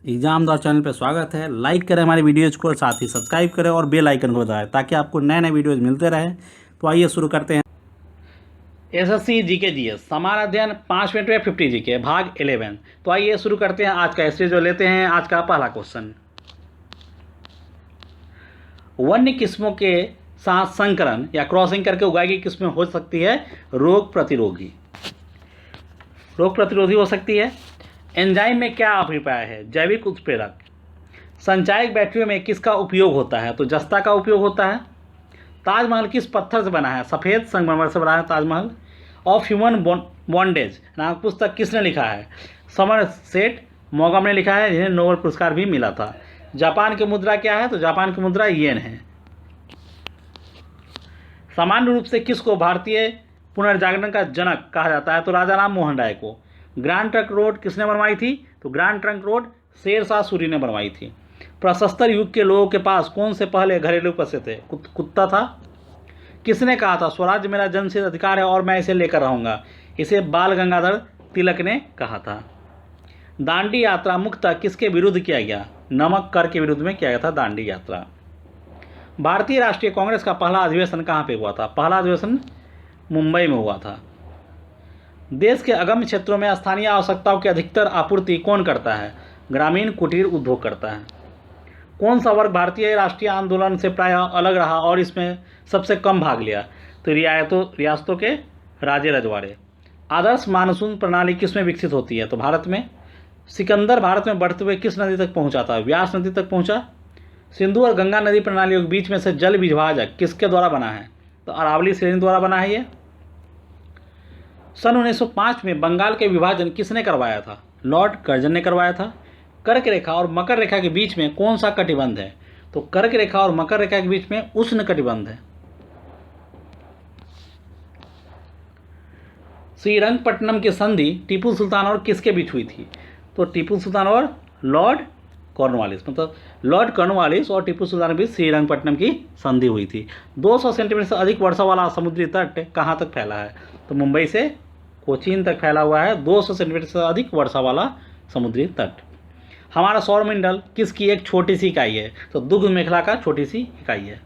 Exam channel पर स्वागत है। लाइक करें हमारी वीडियोज़ को, साथ ही सब्सक्राइब करें और बेल आइकन को दबाएं ताकि आपको नए नए वीडियोज़ मिलते रहें। तो आइए शुरू करते हैं। एसएससी जीके जीएस समान अध्ययन 5 मिनट में 50 जीके भाग 11। तो आइए शुरू करते हैं आज का एस्ट्री जो लेते हैं। आज का पहला क्वेश्चन, वन्य किस्मों के साथ संकरण या क्रॉसिंग करके उगाई गई किस्में हो सकती है रोग प्रतिरोधी हो सकती है। एंजाइम में क्या अभिप्राय है? जैविक उत्प्रेरक। संचायक बैटरियों में किसका उपयोग होता है? तो जस्ता का उपयोग होता है। ताजमहल किस पत्थर से बना है? सफ़ेद संगमरमर से बना है ताजमहल। ऑफ ह्यूमन बॉन्डेज नामक पुस्तक किसने लिखा है? समरसेट मॉगम ने लिखा है, जिन्हें नोबेल पुरस्कार भी मिला था। जापान की मुद्रा क्या है? तो जापान की मुद्रा येन है। सामान्य रूप से किसको भारतीय पुनर्जागरण का जनक कहा जाता है? तो राजा राम मोहन राय को। ग्रैंड ट्रंक रोड किसने बनवाई थी? तो grand trunk road Sher Shah Suri ने बनवाई थी। प्रशस्तर युग के लोगों के पास कौन से पहले घरेलू पशु थे? कुत्ता था। किसने कहा था स्वराज्य मेरा जन्मसिद्ध अधिकार है और मैं इसे लेकर रहूंगा? इसे बाल गंगाधर तिलक ने कहा था। दांडी यात्रा मुख्यतः किसके विरुद्ध किया गया? नमक कर के विरुद्ध में किया गया था दांडी यात्रा। भारतीय राष्ट्रीय कांग्रेस का पहला अधिवेशन कहाँ पे हुआ था? पहला अधिवेशन मुंबई में हुआ था। देश के अगम्य क्षेत्रों में स्थानीय आवश्यकताओं की अधिकतर आपूर्ति कौन करता है? ग्रामीण कुटीर उद्योग करता है। कौन सा वर्ग भारतीय राष्ट्रीय आंदोलन से प्रायः अलग रहा और इसमें सबसे कम भाग लिया? तो रियासतों के राजे रजवाड़े। आदर्श मानसून प्रणाली किसमें विकसित होती है? तो भारत में। सिकंदर भारत में बढ़ते हुए किस नदी तक पहुंचा था? व्यास नदी तक पहुंचा। सिंधु और गंगा नदी प्रणालियों के बीच में से जल विभाजक किसके द्वारा बना है? तो अरावली श्रेणी द्वारा बना है। ये सन 1905 में बंगाल के विभाजन किसने करवाया था? लॉर्ड कर्जन ने करवाया था। कर्क रेखा और मकर रेखा के बीच में कौन सा कटिबंध है? तो कर्क रेखा और मकर रेखा के बीच में उष्ण कटिबंध है। श्रीरंगपट्टनम की संधि टीपू सुल्तान और किसके बीच हुई थी? तो टीपू सुल्तान और लॉर्ड कॉर्नवालिस, मतलब लॉर्ड कॉर्नवालिस और टीपू सुल्तान के बीच श्रीरंगपट्टनम की संधि हुई थी। 200 सेंटीमीटर से अधिक वर्षा वाला समुद्री तट कहाँ तक फैला है? तो मुंबई से कोचीन तक फैला हुआ है 200 सेंटीमीटर से अधिक वर्षा वाला समुद्री तट। हमारा सौरमंडल किसकी एक छोटी सी इकाई है? तो दुग्ध मेखला का छोटी सी इकाई है।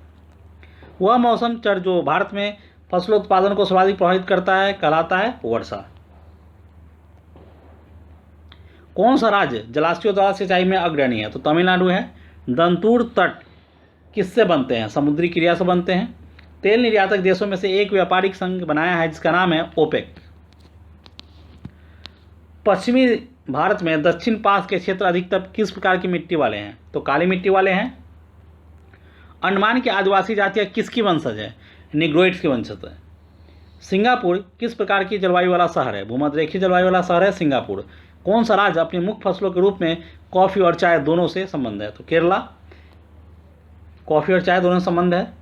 वह मौसम चर जो भारत में फसलोत्पादन को सर्वाधिक प्रभावित करता है कहलाता है वर्षा। कौन सा राज्य जलाशयों द्वारा सिंचाई में अग्रणी है? तो तमिलनाडु है। दंतुर तट किससे बनते हैं? समुद्री क्रिया से बनते हैं। तेल निर्यातक देशों में से एक व्यापारिक संघ बनाया है जिसका नाम है ओपेक। पश्चिमी भारत में दक्षिण पास के क्षेत्र अधिकतर किस प्रकार की मिट्टी वाले हैं? तो काली मिट्टी वाले हैं। अंडमान की आदिवासी जातियां किसकी वंशज है? निग्रोइड्स की वंशज है। सिंगापुर किस प्रकार की जलवायु वाला शहर है? भूमध्यरेखीय जलवायु वाला शहर है सिंगापुर। कौन सा राज्य अपनी मुख्य फसलों के रूप में कॉफ़ी और चाय दोनों से संबंध है? तो केरला। कॉफ़ी और चाय दोनों से संबंध है।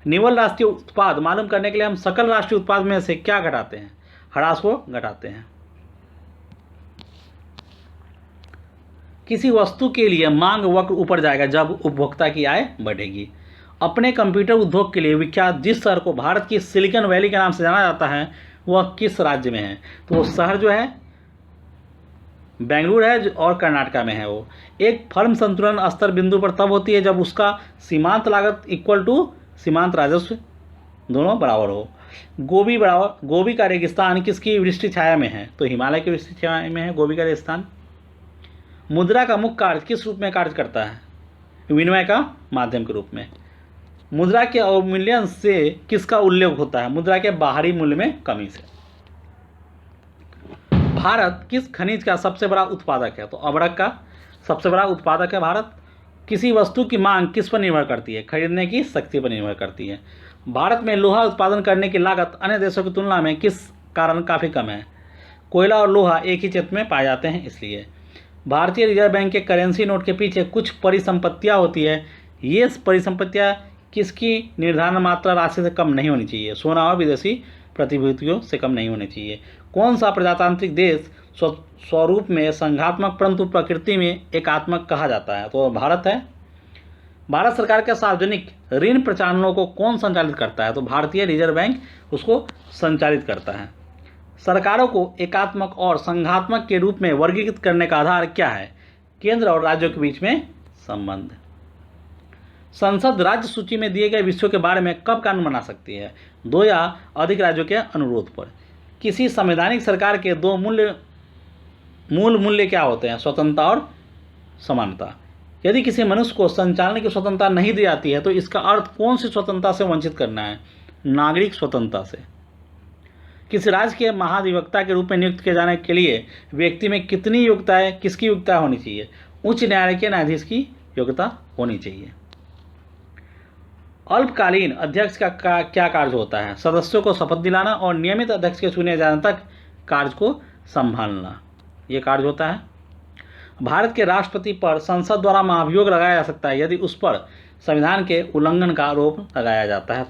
निवल राष्ट्रीय उत्पाद मालूम करने के लिए हम सकल राष्ट्रीय उत्पाद में से क्या घटाते हैं? ह्रास को घटाते हैं। किसी वस्तु के लिए मांग वक्र ऊपर जाएगा जब उपभोक्ता की आय बढ़ेगी। अपने कंप्यूटर उद्योग के लिए विख्यात जिस शहर को भारत की सिलिकॉन वैली के नाम से जाना जाता है वह किस राज्य में है? तो वो शहर जो है बेंगलुरु है और कर्नाटका में है। वो एक फर्म संतुलन स्तर बिंदु पर तब होती है जब उसका सीमांत लागत इक्वल टू सीमांत राजस्व दोनों बराबर हो। गोबी का रेगिस्तान किसकी वृष्टि छाया में है? तो हिमालय की वृष्टि छाया में है गोबी का रेगिस्तान। मुद्रा का मुख्य कार्य किस रूप में कार्य करता है? विनिमय का माध्यम के रूप में। मुद्रा के अवमूल्यन से किसका उल्लेख होता है? मुद्रा के बाहरी मूल्य में कमी से। भारत किस खनिज का सबसे बड़ा उत्पादक है? तो अभ्रक का सबसे बड़ा उत्पादक है भारत। किसी वस्तु की मांग किस पर निर्भर करती है? खरीदने की शक्ति पर निर्भर करती है। भारत में लोहा उत्पादन करने की लागत अन्य देशों की तुलना में किस कारण काफ़ी कम है? कोयला और लोहा एक ही क्षेत्र में पाए जाते हैं इसलिए। भारतीय रिजर्व बैंक के करेंसी नोट के पीछे कुछ परिसंपत्तियां होती है। ये परिसंपत्तियां किसकी निर्धारण मात्रा राशि से कम नहीं होनी चाहिए? सोना और विदेशी प्रतिभूतियों से कम नहीं होनी चाहिए। कौन सा प्रजातांत्रिक देश स्वरूप में संघात्मक परंतु प्रकृति में एकात्मक कहा जाता है? तो भारत है। भारत सरकार के सार्वजनिक ऋण प्रचालनों को कौन संचालित करता है? तो भारतीय रिजर्व बैंक उसको संचालित करता है। सरकारों को एकात्मक और संघात्मक के रूप में वर्गीकृत करने का आधार क्या है? केंद्र और राज्यों के बीच में संबंध। संसद राज्य सूची में दिए गए विषयों के बारे में कब कानून बना सकती है? 2 या अधिक राज्यों के अनुरोध पर। किसी संवैधानिक सरकार के 2 मूल मूल्य क्या होते हैं? स्वतंत्रता और समानता। यदि किसी मनुष्य को संचालन की स्वतंत्रता नहीं दी जाती है तो इसका अर्थ कौन सी स्वतंत्रता से वंचित करना है? नागरिक स्वतंत्रता से। किसी राज्य के महाधिवक्ता के रूप में नियुक्त किए जाने के लिए व्यक्ति में किसकी योग्यता होनी चाहिए? उच्च न्यायालय के न्यायाधीश की योग्यता होनी चाहिए। अल्पकालीन अध्यक्ष का क्या कार्य होता है? सदस्यों को शपथ दिलाना और नियमित अध्यक्ष के चुने जाने तक कार्य को संभालना, ये कार्य होता है। भारत के राष्ट्रपति पर संसद द्वारा महाभियोग लगाया जा सकता है यदि उस पर संविधान के उल्लंघन का आरोप लगाया जाता है,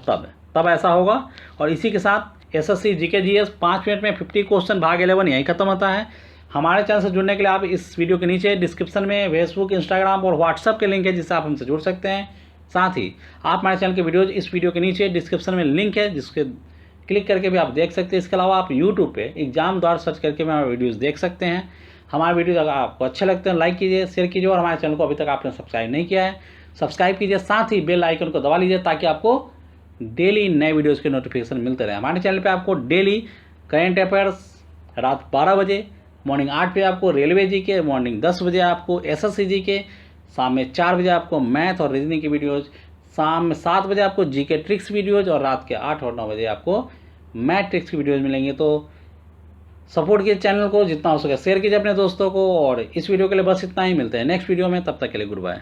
तब ऐसा होगा। और इसी के साथ एसएससी जीके जीएस 5 मिनट में 50 क्वेश्चन भाग 11 यहीं खत्म होता है। हमारे चैनल से जुड़ने के लिए आप इस वीडियो के नीचे डिस्क्रिप्शन में फेसबुक, इंस्टाग्राम और व्हाट्सएप के लिंक है जिससे आप हमसे जुड़ सकते हैं। साथ ही आप हमारे चैनल के वीडियोज इस वीडियो के नीचे डिस्क्रिप्शन में लिंक है जिसके क्लिक करके भी आप देख सकते हैं। इसके अलावा आप यूट्यूब पे एग्जाम द्वारा सर्च करके भी हमारे वीडियोज़ देख सकते हैं। हमारे वीडियोज अगर आपको अच्छे लगते हैं लाइक कीजिए, शेयर कीजिए और हमारे चैनल को अभी तक आपने सब्सक्राइब नहीं किया है सब्सक्रात कीजिए। साथ ही बेल आइकन को दबा लीजिए ताकि आपको डेली नए वीडियोज़ के नोटिफिकेशन मिलते रहे। हमारे चैनल पर आपको डेली करेंट अफेयर्स रात 12 बजे, मॉर्निंग 8 बजे आपको रेलवे जी के, मॉर्निंग 10 बजे आपको एसएससी जी के, शाम में 4 बजे आपको मैथ और रीजनिंग की वीडियोज़, शाम में 7 बजे आपको जीके ट्रिक्स वीडियोज़ और रात के 8 और 9 बजे आपको मैथ ट्रिक्स की वीडियोज़ मिलेंगे। तो सपोर्ट कीजिए चैनल को, जितना हो सके शेयर कीजिए अपने दोस्तों को। और इस वीडियो के लिए बस इतना ही, मिलते हैं नेक्स्ट वीडियो में, तब तक के लिए गुड बाय।